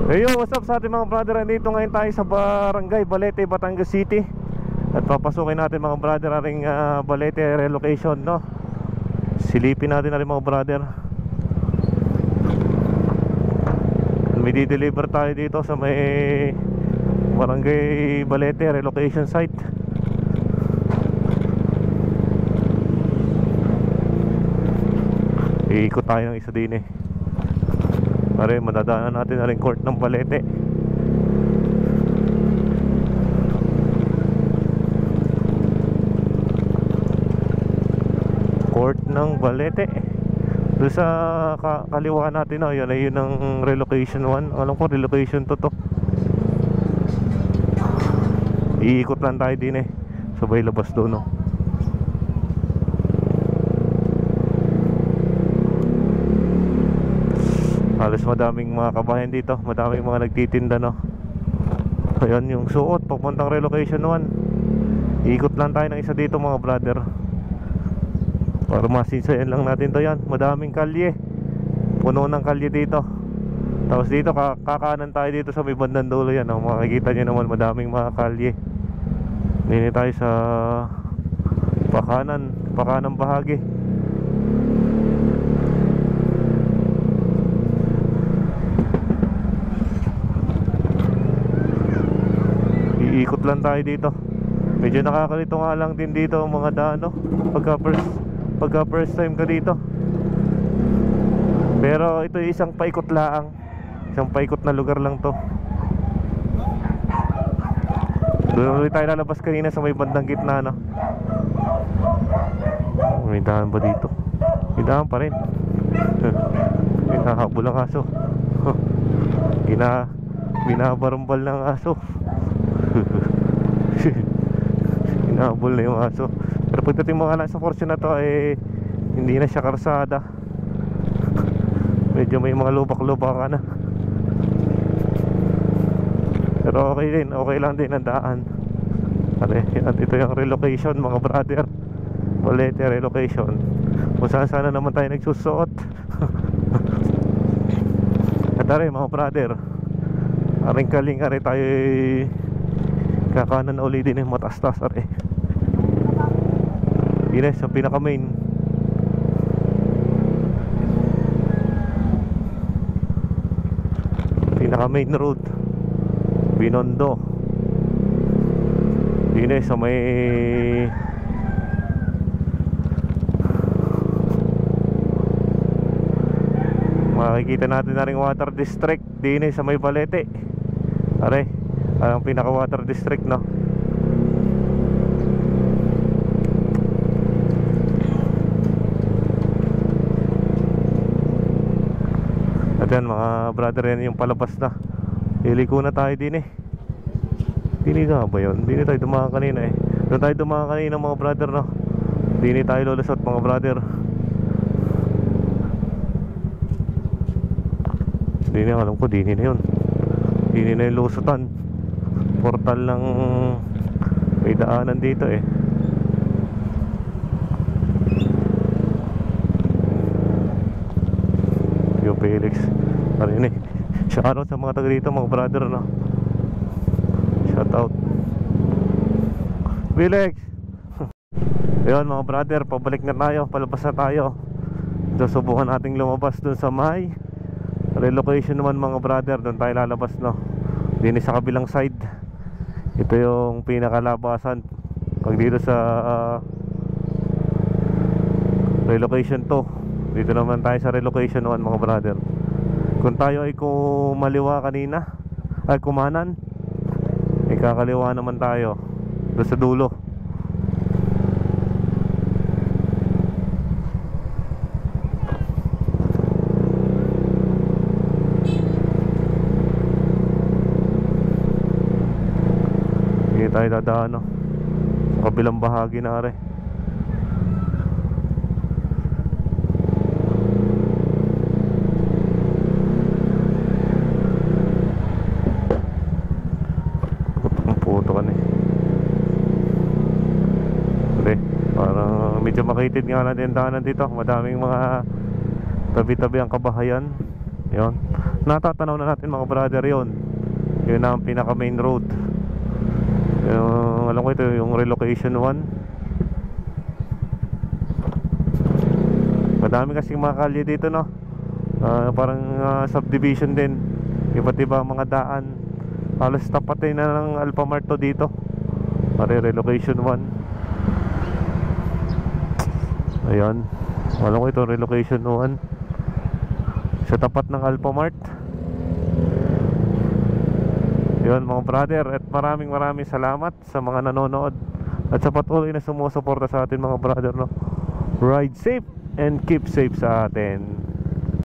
Hey yo, what's up sa ating mga brother? Nandito ngayon tayo sa Barangay Balete, Batangas City. At papasukin natin mga brother aring Balete relocation, no? Silipin natin na rin mga brother. May di-deliver tayo dito sa may Barangay Balete relocation site. Iikot tayo ng isa din eh. Pare, madadaanan natin na rin court ng Balete. Court ng Balete. Doon sa kaliwa natin, oh, yun ay yun ang relocation 1. Alam ko relocation 2 to. Iikot lang tayo din eh. Sabay labas doon, no. Halos madaming mga kabayan dito, madaming mga nagtitinda, no. Ayan yung suot papuntang relocation 1. Ikot lang tayo ng isa dito mga brother, para masinsayan lang natin to. Yan, madaming kalye, puno ng kalye dito. Tapos dito kakanan tayo dito sa may bandang dulo. Yan, oh, makikita nyo naman madaming mga kalye. Dito tayo sa pakanang bahagi. Iikot lang tayo dito. Medyo nakakalito nga lang din dito ang mga daan, no? Pagka first time ka dito. Pero ito yung isang paikot laang. Isang paikot na lugar lang to. Doon ulit tayo lalabas kanina sa may bandang gitna, no? May daan ba dito? May daan pa rin. May nahabol ang aso. Binabarumbal ng aso. Inaabol na yung aso. Pero pagdating mo nga lang sa portion na to, eh, hindi na siya karsada. Medyo may mga lubak-lubak ka na. Pero okay din, okay lang din ang daan. At ito yung relocation mga brother, Balete relocation. Kung saan sana naman tayo nagsusuot. At rin mga brother, aring kaling ari tayo kakanan uli din yung matastas are. Yun sa pinaka main. Pinaka main road, Binondo. Yun sa may makikita natin na rin water district. Din sa may Balete are. Ang pinaka water district, no. At yan mga brother, yan yung palabas na. Iliko na tayo din eh. Dini nga ba yun? Dini tayo dumaan kanina eh. Doon tayo dumaan kanina mga brother, no. Dini tayo lulusot mga brother. Dini, alam ko dini na yun. Dini na yung lusutan. Portal ng may daanan dito eh. Yo Felix parin eh. Shoutout sa mga taga dito mga brother, no. Shoutout Felix. Ayun mga brother, pabalik na tayo, palabas na tayo. Susubukan nating lumabas dun sa may relocation naman mga brother. Doon tayo lalabas, no. Dini sa kabilang side. Ito yung pinakalabasan pag dito sa relocation 2. Dito naman tayo sa relocation 1 mga brother. Kung tayo ay kumaliwa kanina, ay kumanan, ay kakaliwa naman tayo doon sa dulo. Hindi tayo dadaan, no, sa kabilang bahagi na are. Parang medyo makitid nga natin daanan dito. Madaming mga tabi-tabi ang kabahayan. Yun. natatanaw na natin mga brother yon. Yun ang pinaka main road. Yung, alam ko ito yung relocation 1. Madami kasing mga kalye dito, no. Parang subdivision din. Iba't iba mga daan. Halos tapat na ng Alphamart to dito. Pare relocation 1. Ayan. Alam ko ito relocation 1. Sa tapat ng Alphamart. Yun mga brother. At maraming salamat sa mga nanonood at sa patuloy na sumusuporta sa atin mga brother, no. Ride safe and keep safe sa atin.